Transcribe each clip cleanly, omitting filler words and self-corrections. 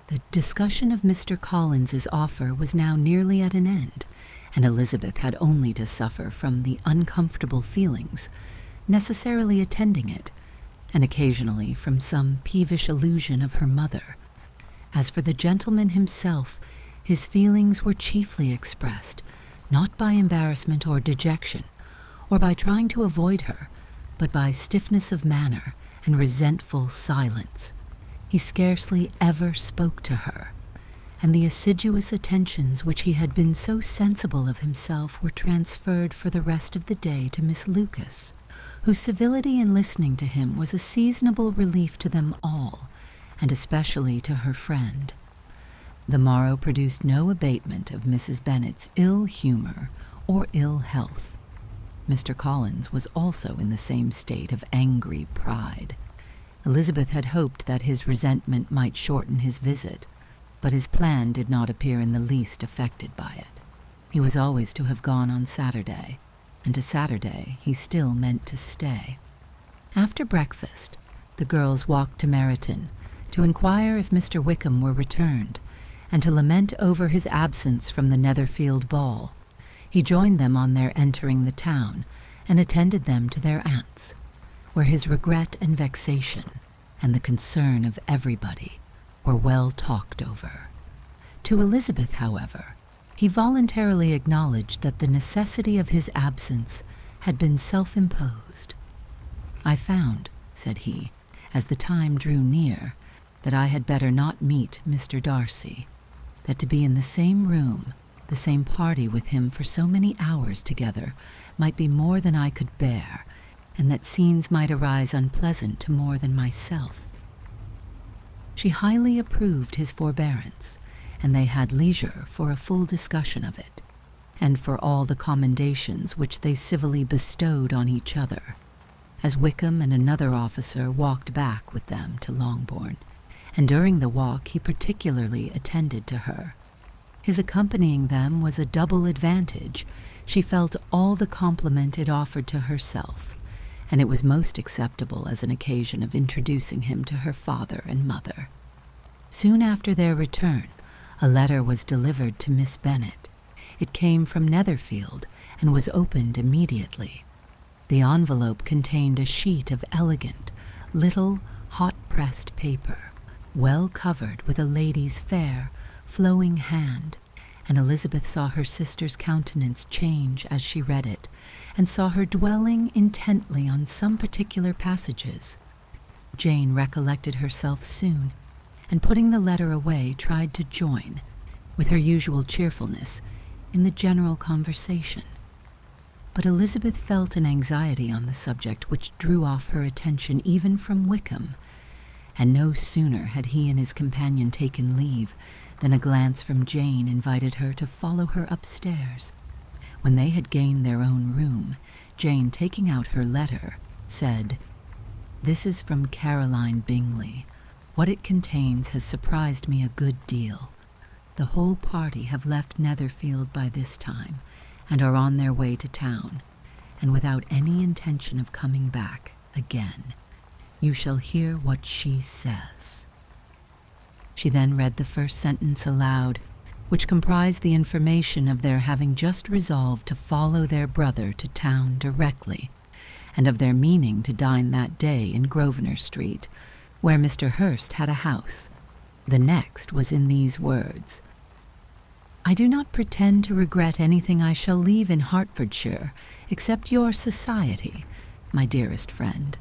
The discussion of Mr. Collins's offer was now nearly at an end, and Elizabeth had only to suffer from the uncomfortable feelings necessarily attending it, and occasionally from some peevish allusion of her mother. As for the gentleman himself, his feelings were chiefly expressed, not by embarrassment or dejection, or by trying to avoid her, but by stiffness of manner and resentful silence. He scarcely ever spoke to her, and the assiduous attentions which he had been so sensible of himself were transferred for the rest of the day to Miss Lucas, whose civility in listening to him was a seasonable relief to them all, and especially to her friend. The morrow produced no abatement of Mrs. Bennet's ill humor or ill health. Mr. Collins was also in the same state of angry pride. Elizabeth had hoped that his resentment might shorten his visit, but his plan did not appear in the least affected by it. He was always to have gone on Saturday, and to Saturday he still meant to stay. After breakfast, the girls walked to Meryton to inquire if Mr. Wickham were returned, and to lament over his absence from the Netherfield ball. He joined them on their entering the town, and attended them to their aunt's, where his regret and vexation, and the concern of everybody, were well talked over. To Elizabeth, however, he voluntarily acknowledged that the necessity of his absence had been self-imposed. "I found," said he, as the time drew near, "that I had better not meet Mr. Darcy, that to be in the same room, the same party with him for so many hours together might be more than I could bear, and that scenes might arise unpleasant to more than myself." She highly approved his forbearance, and they had leisure for a full discussion of it, and for all the commendations which they civilly bestowed on each other, as Wickham and another officer walked back with them to Longbourn, and during the walk he particularly attended to her. His accompanying them was a double advantage. She felt all the compliment it offered to herself, and it was most acceptable as an occasion of introducing him to her father and mother. Soon after their return, a letter was delivered to Miss Bennet. It came from Netherfield, and was opened immediately. The envelope contained a sheet of elegant, little, hot-pressed paper, well covered with a lady's fair, flowing hand, and Elizabeth saw her sister's countenance change as she read it, and saw her dwelling intently on some particular passages. Jane recollected herself soon, and putting the letter away, tried to join, with her usual cheerfulness, in the general conversation. But Elizabeth felt an anxiety on the subject which drew off her attention even from Wickham, and no sooner had he and his companion taken leave than a glance from Jane invited her to follow her upstairs. When they had gained their own room, Jane, taking out her letter, said, "This is from Caroline Bingley. What it contains has surprised me a good deal. The whole party have left Netherfield by this time, and are on their way to town, and without any intention of coming back again. You shall hear what she says." She then read the first sentence aloud, which comprised the information of their having just resolved to follow their brother to town directly, and of their meaning to dine that day in Grosvenor Street, where Mr. Hurst had a house. The next was in these words: "I do not pretend to regret anything I shall leave in Hertfordshire, except your society, my dearest friend.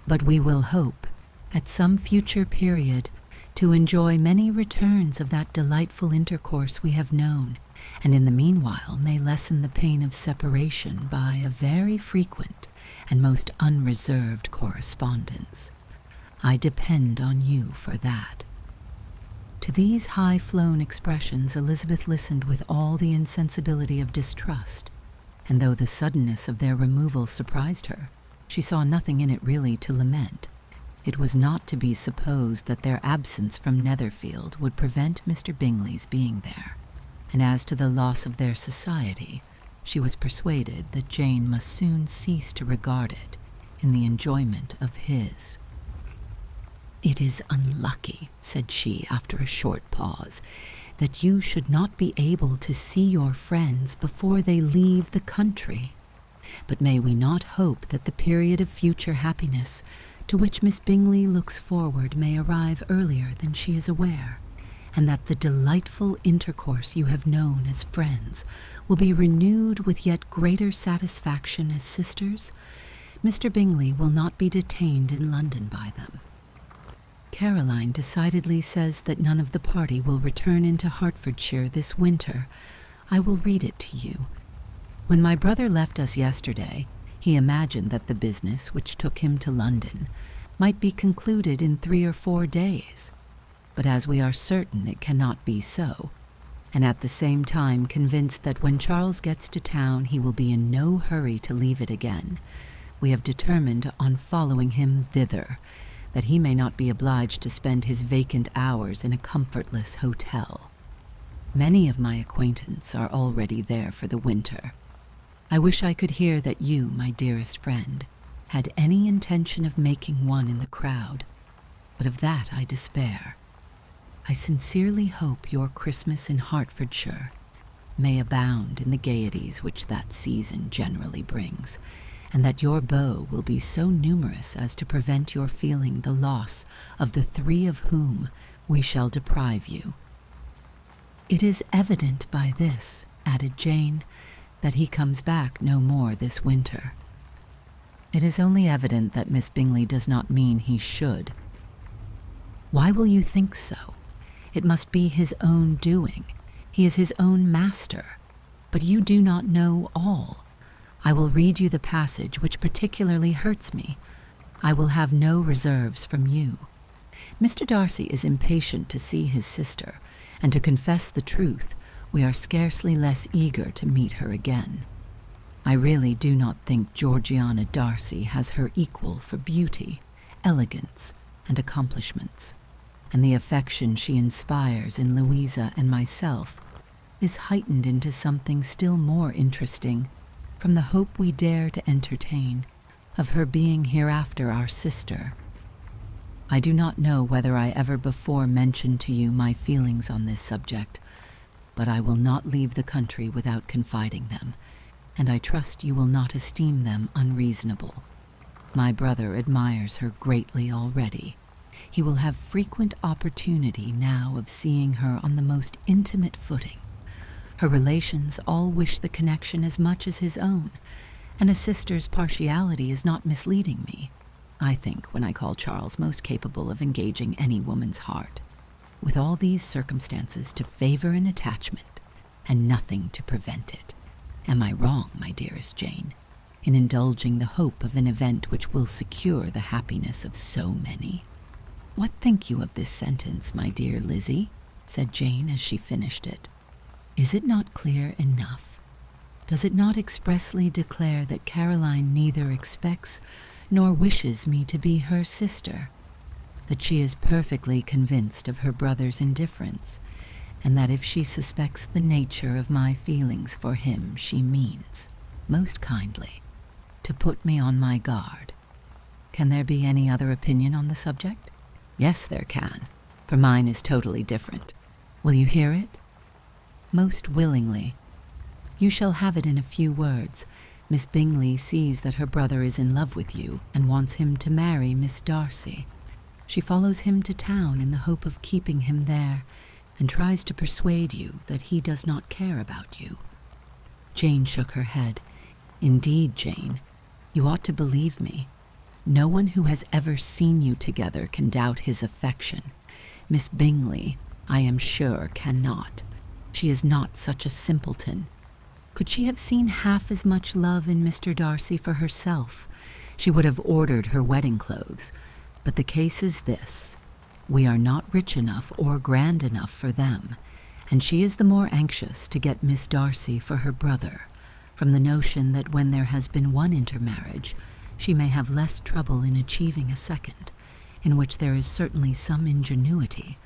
But we will hope, at some future period, to enjoy many returns of that delightful intercourse we have known, and in the meanwhile may lessen the pain of separation by a very frequent and most unreserved correspondence. I depend on you for that." To these high-flown expressions Elizabeth listened with all the insensibility of distrust, and though the suddenness of their removal surprised her, she saw nothing in it really to lament. It was not to be supposed that their absence from Netherfield would prevent Mr. Bingley's being there, and as to the loss of their society, she was persuaded that Jane must soon cease to regard it in the enjoyment of his. "It is unlucky," said she after a short pause, "that you should not be able to see your friends before they leave the country. But may we not hope that the period of future happiness to which Miss Bingley looks forward may arrive earlier than she is aware, and that the delightful intercourse you have known as friends will be renewed with yet greater satisfaction as sisters? Mr. Bingley will not be detained in London by them. Caroline decidedly says that none of the party will return into Hertfordshire this winter. I will read it to you. When my brother left us yesterday, he imagined that the business which took him to London might be concluded in 3 or 4 days. But as we are certain it cannot be so, and at the same time convinced that when Charles gets to town he will be in no hurry to leave it again, we have determined on following him thither, that he may not be obliged to spend his vacant hours in a comfortless hotel. Many of my acquaintance are already there for the winter. I wish I could hear that you, my dearest friend, had any intention of making one in the crowd, but of that I despair. I sincerely hope your Christmas in Hertfordshire may abound in the gaieties which that season generally brings, and that your beaux will be so numerous as to prevent your feeling the loss of the 3 of whom we shall deprive you. It is evident by this," added Jane, "that he comes back no more this winter." "It is only evident that Miss Bingley does not mean he should." "Why will you think so? It must be his own doing. He is his own master. But you do not know all. I will read you the passage which particularly hurts me. I will have no reserves from you. Mr. Darcy is impatient to see his sister, and to confess the truth, we are scarcely less eager to meet her again. I really do not think Georgiana Darcy has her equal for beauty, elegance, and accomplishments, and the affection she inspires in Louisa and myself is heightened into something still more interesting from the hope we dare to entertain of her being hereafter our sister. I do not know whether I ever before mentioned to you my feelings on this subject, but I will not leave the country without confiding them, and I trust you will not esteem them unreasonable. My brother admires her greatly already. He will have frequent opportunity now of seeing her on the most intimate footing. Her relations all wish the connection as much as his own, and a sister's partiality is not misleading me, I think, when I call Charles most capable of engaging any woman's heart. With all these circumstances to favor an attachment, and nothing to prevent it, am I wrong, my dearest Jane, in indulging the hope of an event which will secure the happiness of so many? What think you of this sentence, my dear Lizzie? Said Jane as she finished it. Is it not clear enough? Does it not expressly declare that Caroline neither expects nor wishes me to be her sister, that she is perfectly convinced of her brother's indifference, and that if she suspects the nature of my feelings for him, she means, most kindly, to put me on my guard? Can there be any other opinion on the subject? Yes, there can, for mine is totally different. Will you hear it? Most willingly. You shall have it in a few words. Miss Bingley sees that her brother is in love with you and wants him to marry Miss Darcy. She follows him to town in the hope of keeping him there, and tries to persuade you that he does not care about you. Jane shook her head. Indeed, Jane, you ought to believe me. No one who has ever seen you together can doubt his affection. Miss Bingley, I am sure, cannot. She is not such a simpleton. Could she have seen half as much love in Mr. Darcy for herself, she would have ordered her wedding clothes. But the case is this. We are not rich enough or grand enough for them, and she is the more anxious to get Miss Darcy for her brother, from the notion that when there has been one intermarriage, she may have less trouble in achieving a second, in which there is certainly some ingenuity,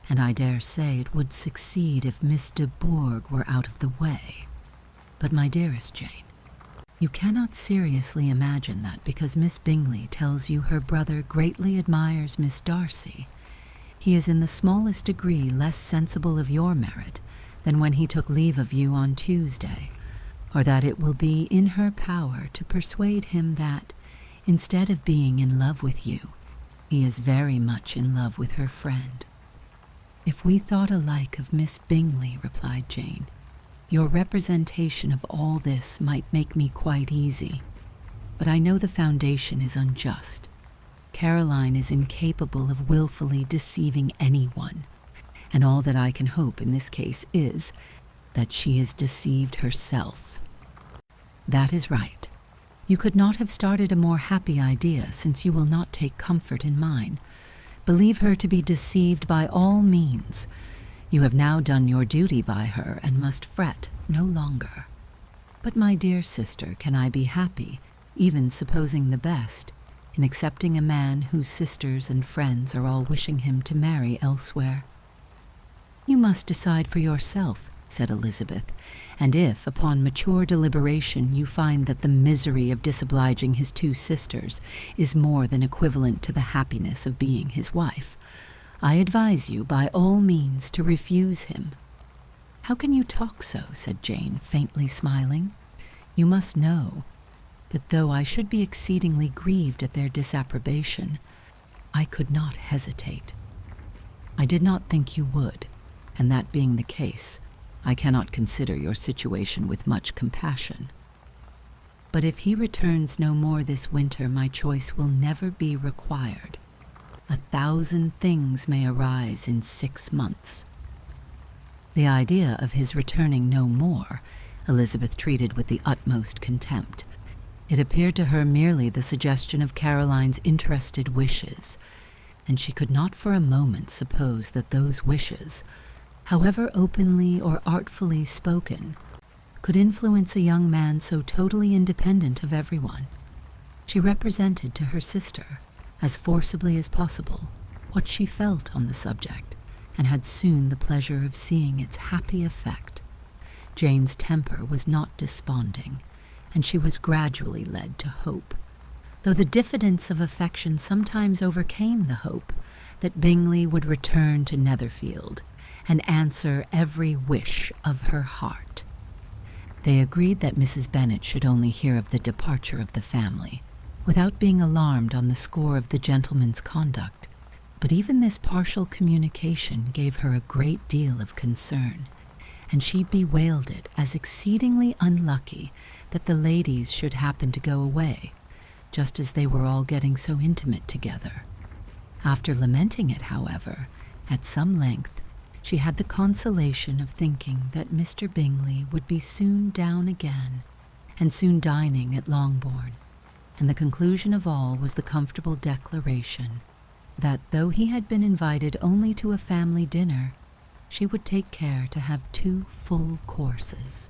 and I dare say it would succeed if Miss de Bourgh were out of the way. But, my dearest Jane, You cannot seriously imagine that because Miss Bingley tells you her brother greatly admires Miss Darcy, he is in the smallest degree less sensible of your merit than when he took leave of you on Tuesday, or that it will be in her power to persuade him that, instead of being in love with you, he is very much in love with her friend. If we thought alike of Miss Bingley, replied Jane, your representation of all this might make me quite easy, but I know the foundation is unjust. Caroline is incapable of willfully deceiving anyone, and all that I can hope in this case is that she is deceived herself. That is right. You could not have started a more happy idea, since you will not take comfort in mine. Believe her to be deceived by all means. You have now done your duty by her and must fret no longer. But, my dear sister, can I be happy, even supposing the best, in accepting a man whose sisters and friends are all wishing him to marry elsewhere? You must decide for yourself, said Elizabeth, and if, upon mature deliberation, you find that the misery of disobliging his two sisters is more than equivalent to the happiness of being his wife, I advise you by all means to refuse him. How can you talk so? Said Jane, faintly smiling. You must know that though I should be exceedingly grieved at their disapprobation, I could not hesitate. I did not think you would, and that being the case, I cannot consider your situation with much compassion. But if he returns no more this winter, my choice will never be required. 1,000 things may arise in 6 months. The idea of his returning no more, Elizabeth treated with the utmost contempt. It appeared to her merely the suggestion of Caroline's interested wishes, and she could not for a moment suppose that those wishes, however openly or artfully spoken, could influence a young man so totally independent of everyone. She represented to her sister, as forcibly as possible, what she felt on the subject, and had soon the pleasure of seeing its happy effect. Jane's temper was not desponding, and she was gradually led to hope, though the diffidence of affection sometimes overcame the hope, that Bingley would return to Netherfield and answer every wish of her heart. They agreed that Mrs. Bennet should only hear of the departure of the family, without being alarmed on the score of the gentleman's conduct, but even this partial communication gave her a great deal of concern, and she bewailed it as exceedingly unlucky that the ladies should happen to go away, just as they were all getting so intimate together. After lamenting it, however, at some length, she had the consolation of thinking that Mr. Bingley would be soon down again, and soon dining at Longbourn, and the conclusion of all was the comfortable declaration that, though he had been invited only to a family dinner, she would take care to have 2 full courses.